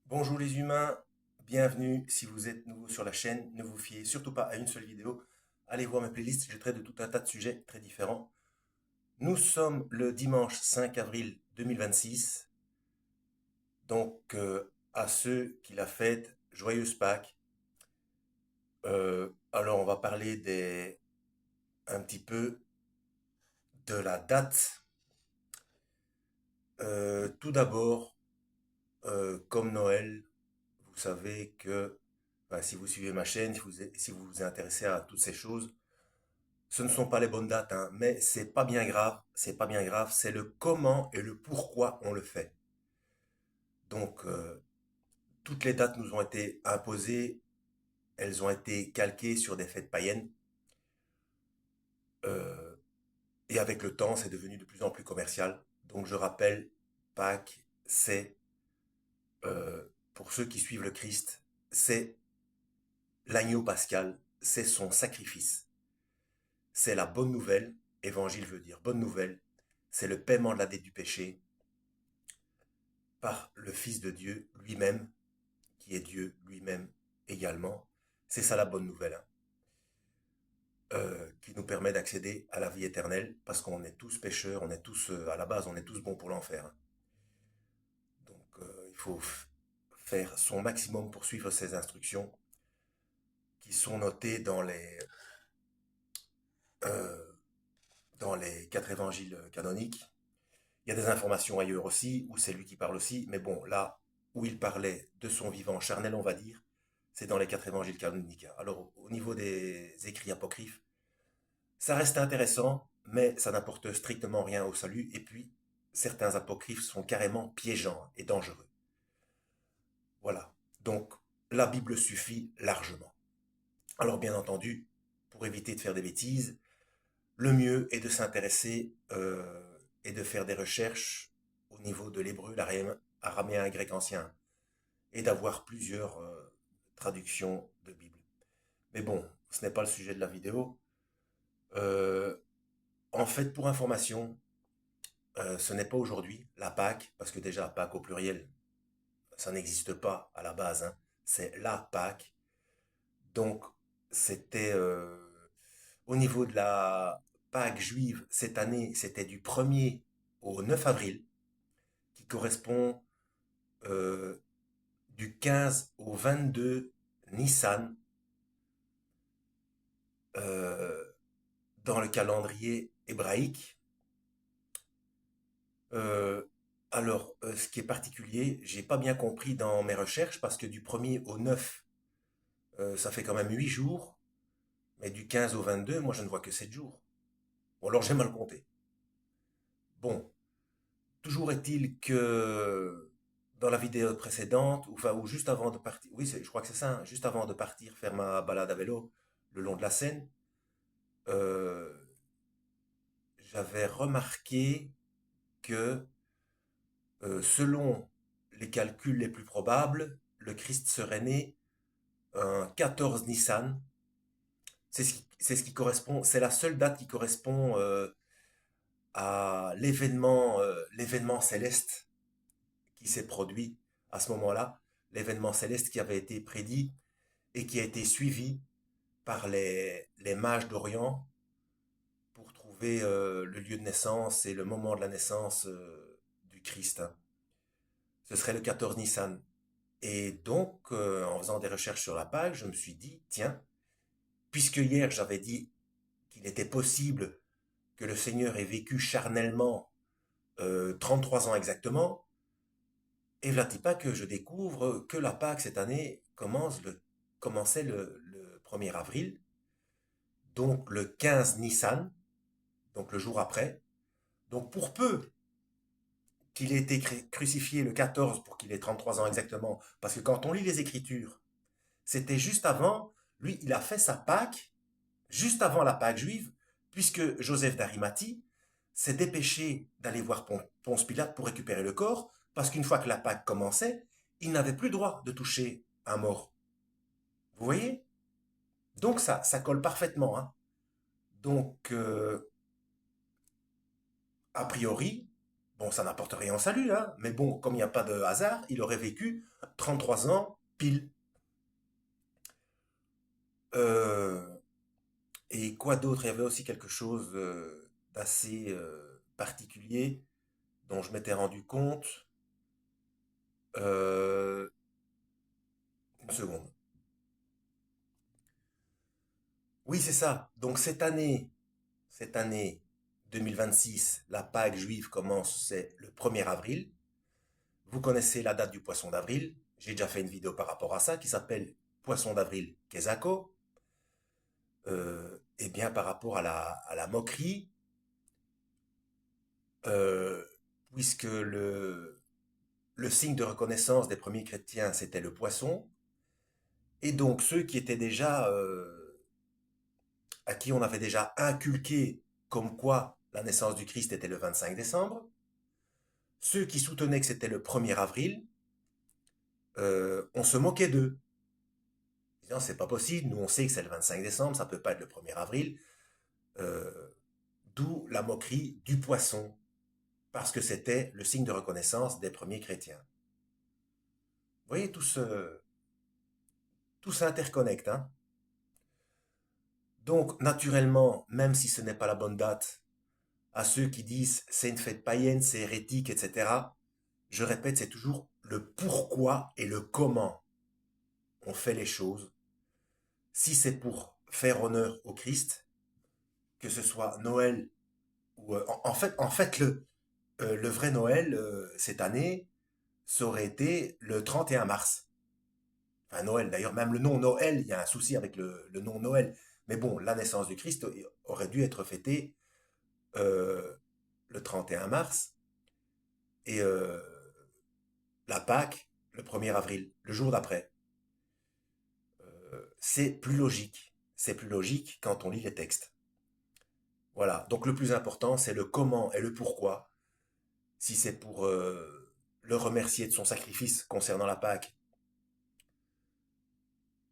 Bonjour les humains, bienvenue. Si vous êtes nouveau sur la chaîne, ne vous fiez surtout pas à une seule vidéo. Allez voir mes playlists, je traite de tout un tas de sujets très différents. Nous sommes le dimanche 5 avril 2026, donc à ceux qui la fêtent, joyeuse Pâques. Alors on va parler un petit peu de la date. Tout d'abord, comme Noël, vous savez que enfin, si vous suivez ma chaîne, si vous vous intéressez à toutes ces choses, ce ne sont pas les bonnes dates, hein, mais c'est pas bien grave, c'est pas bien grave, c'est le comment et le pourquoi on le fait. Donc, toutes les dates nous ont été imposées, elles ont été calquées sur des fêtes païennes, euh, et avec le temps, c'est devenu de plus en plus commercial. Donc, je rappelle, Pâques, c'est, pour ceux qui suivent le Christ, c'est l'agneau pascal, c'est son sacrifice. C'est la bonne nouvelle, évangile veut dire bonne nouvelle, c'est le paiement de la dette du péché, par le Fils de Dieu lui-même, qui est Dieu lui-même également. C'est ça la bonne nouvelle, hein, qui nous permet d'accéder à la vie éternelle, parce qu'on est tous pécheurs, on est tous, à la base, on est tous bons pour l'enfer, hein. Donc il faut faire son maximum pour suivre ces instructions qui sont notées euh, dans les 4 évangiles canoniques. Il y a des informations ailleurs aussi, où c'est lui qui parle aussi, mais bon, là où il parlait de son vivant charnel, on va dire, c'est dans les 4 évangiles canoniques. Alors, au niveau des écrits apocryphes, ça reste intéressant, mais ça n'apporte strictement rien au salut, et puis, certains apocryphes sont carrément piégeants et dangereux. Voilà. Donc, la Bible suffit largement. Alors, bien entendu, pour éviter de faire des bêtises, le mieux est de s'intéresser et de faire des recherches au niveau de l'hébreu, l'araméen, grec ancien, et d'avoir plusieurs traductions de Bible. Mais bon, ce n'est pas le sujet de la vidéo. Euh, En fait, pour information, ce n'est pas aujourd'hui la Pâque, parce que déjà Pâque au pluriel, ça n'existe pas à la base, hein. C'est la Pâque. Donc, c'était au niveau de la Pâque juive cette année, c'était du 1er au 9 avril, qui correspond euh, du 15 au 22 Nissan euh, dans le calendrier hébraïque. Euh, ce qui est particulier, j'ai pas bien compris dans mes recherches parce que du 1er au 9, ça fait quand même 8 jours, mais du 15 au 22, moi je ne vois que 7 jours. Ou alors j'ai mal compté. Bon, toujours est-il que dans la vidéo précédente, ou juste avant de partir, oui, je crois que c'est ça, hein, juste avant de partir faire ma balade à vélo le long de la Seine, euh, j'avais remarqué que selon les calculs les plus probables, le Christ serait né un 14 Nissan. C'est ce qui correspond, c'est la seule date qui correspond à l'événement céleste qui s'est produit à ce moment-là, l'événement céleste qui avait été prédit et qui a été suivi par les mages d'Orient pour trouver le lieu de naissance et le moment de la naissance du Christ, hein. Ce serait le 14 Nissan. Et donc, en faisant des recherches sur la page, je me suis dit, tiens, puisque hier j'avais dit qu'il était possible que le Seigneur ait vécu charnellement 33 ans exactement, et voilà pas que je découvre que la Pâque cette année commençait le 1er avril, donc le 15 Nissan, donc le jour après. Donc pour peu qu'il ait été crucifié le 14 pour qu'il ait 33 ans exactement, parce que quand on lit les Écritures, c'était juste avant, lui il a fait sa Pâque, juste avant la Pâque juive, puisque Joseph d'Arimathie s'est dépêché d'aller voir Ponce Pilate pour récupérer le corps, parce qu'une fois que la Pâque commençait, il n'avait plus le droit de toucher un mort. Vous voyez? Donc ça colle parfaitement, hein. Donc, a priori, bon, ça n'apporte rien au salut, hein, mais bon, comme il n'y a pas de hasard, il aurait vécu 33 ans, pile. Euh, et quoi d'autre? Il y avait aussi quelque chose d'assez particulier dont je m'étais rendu compte. Euh, une seconde. Oui, c'est ça. Donc cette année 2026, la Pâque juive commence, c'est le 1er avril. Vous connaissez la date du poisson d'avril. J'ai déjà fait une vidéo par rapport à ça qui s'appelle Poisson d'avril Kezako. Eh bien, par rapport à la moquerie, euh, puisque le signe de reconnaissance des premiers chrétiens, c'était le poisson, et donc ceux qui étaient déjà, à qui on avait déjà inculqué comme quoi la naissance du Christ était le 25 décembre, ceux qui soutenaient que c'était le 1er avril, on se moquait d'eux. Disant, c'est pas possible, nous on sait que c'est le 25 décembre, ça peut pas être le 1er avril, euh, d'où la moquerie du poisson, parce que c'était le signe de reconnaissance des premiers chrétiens. Vous voyez, tout s'interconnecte, hein. Donc, naturellement, même si ce n'est pas la bonne date, à ceux qui disent c'est une fête païenne, c'est hérétique, etc., je répète, c'est toujours le pourquoi et le comment on fait les choses. Si c'est pour faire honneur au Christ, que ce soit Noël ou en fait le vrai Noël cette année, ça aurait été le 31 mars. Enfin Noël, d'ailleurs même le nom Noël, il y a un souci avec le nom Noël. Mais bon, la naissance du Christ aurait dû être fêtée euh, le 31 mars et la Pâque le 1er avril, le jour d'après. C'est plus logique. C'est plus logique quand on lit les textes. Voilà. Donc le plus important, c'est le comment et le pourquoi. Si c'est pour le remercier de son sacrifice concernant la Pâque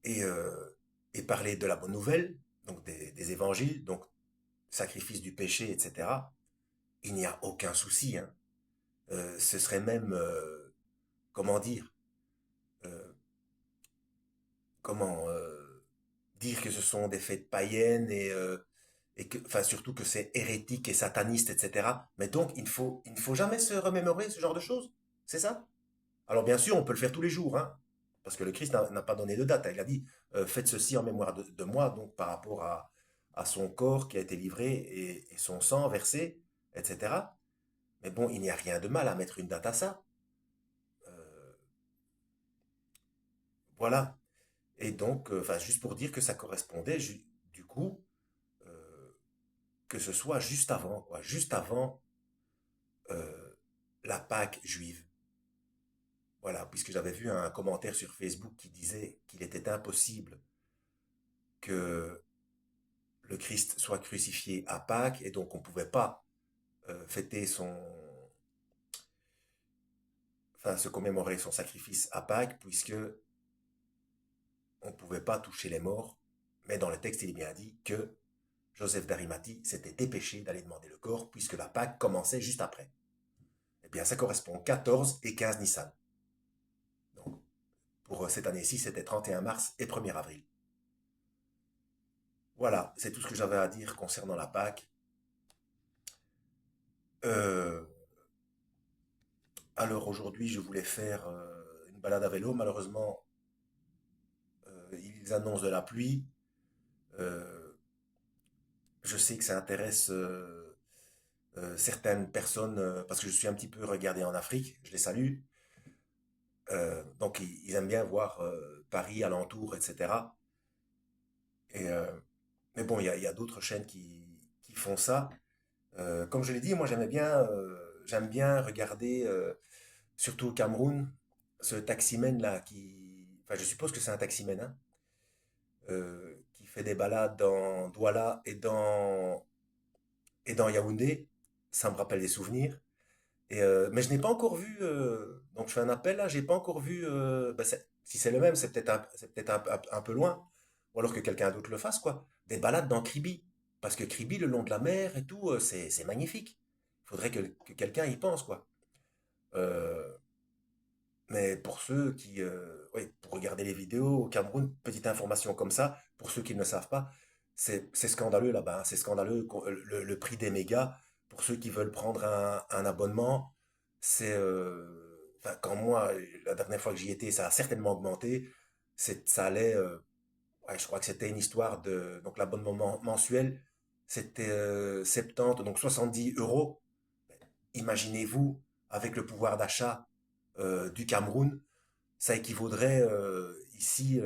et, euh, et parler de la bonne nouvelle, donc des évangiles, donc sacrifice du péché, etc., il n'y a aucun souci, hein. Ce serait même, comment dire, euh, comment dire que ce sont des fêtes païennes et que, enfin surtout que c'est hérétique et sataniste, etc. Mais donc il ne faut jamais se remémorer ce genre de choses, c'est ça? Alors bien sûr, on peut le faire tous les jours, hein, parce que le Christ n'a pas donné de date, hein. Il a dit faites ceci en mémoire de moi, donc par rapport à son corps qui a été livré et son sang versé, etc. Mais bon, il n'y a rien de mal à mettre une date à ça. Euh, voilà. Et donc, enfin, juste pour dire que ça correspondait, du coup, euh, que ce soit juste avant, quoi, juste avant euh, la Pâque juive. Voilà, puisque j'avais vu un commentaire sur Facebook qui disait qu'il était impossible que le Christ soit crucifié à Pâques et donc on ne pouvait pas fêter enfin, se commémorer son sacrifice à Pâques puisque on ne pouvait pas toucher les morts. Mais dans le texte, il est bien dit que Joseph d'Arimathie s'était dépêché d'aller demander le corps puisque la Pâque commençait juste après. Eh bien, ça correspond 14 et 15 Nissan. Donc, pour cette année-ci, c'était 31 mars et 1er avril. Voilà, c'est tout ce que j'avais à dire concernant la Pâque. Euh, alors aujourd'hui, je voulais faire une balade à vélo. Malheureusement, ils annoncent de la pluie. Euh, je sais que ça intéresse certaines personnes parce que je suis un petit peu regardé en Afrique. Je les salue. Donc ils aiment bien voir Paris alentour, etc. Et, mais bon, il y a d'autres chaînes qui font ça. Comme je l'ai dit, moi j'aime bien regarder, surtout au Cameroun, ce taximène là enfin je suppose que c'est un taximène, hein, qui fait des balades dans Douala et dans Yaoundé. Ça me rappelle des souvenirs. Mais je n'ai pas encore vu, donc je fais un appel là, j'ai pas encore vu, bah, si c'est le même, c'est peut-être un peu loin, ou alors que quelqu'un d'autre le fasse, quoi. Des balades dans Kribi, parce que Kribi, le long de la mer et tout, c'est magnifique. Il faudrait que quelqu'un y pense, quoi. Euh, Mais pour ceux qui, oui, pour regarder les vidéos au Cameroun, petite information comme ça, pour ceux qui ne le savent pas, c'est scandaleux là-bas, hein. C'est scandaleux le prix des mégas. Pour ceux qui veulent prendre un abonnement, enfin, quand moi, la dernière fois que j'y étais, ça a certainement augmenté. Ça allait, ouais, je crois que c'était une histoire de, donc l'abonnement mensuel, c'était 70, donc 70 euros. Imaginez-vous, avec le pouvoir d'achat du Cameroun, ça équivaudrait ici,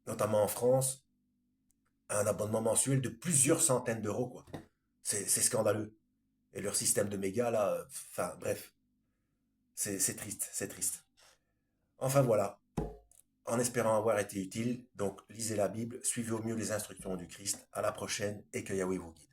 notamment en France, à un abonnement mensuel de plusieurs centaines d'euros, quoi. C'est scandaleux. Et leur système de méga, là, enfin, bref, c'est triste, c'est triste. Enfin voilà, en espérant avoir été utile, donc lisez la Bible, suivez au mieux les instructions du Christ. À la prochaine et que Yahweh vous guide.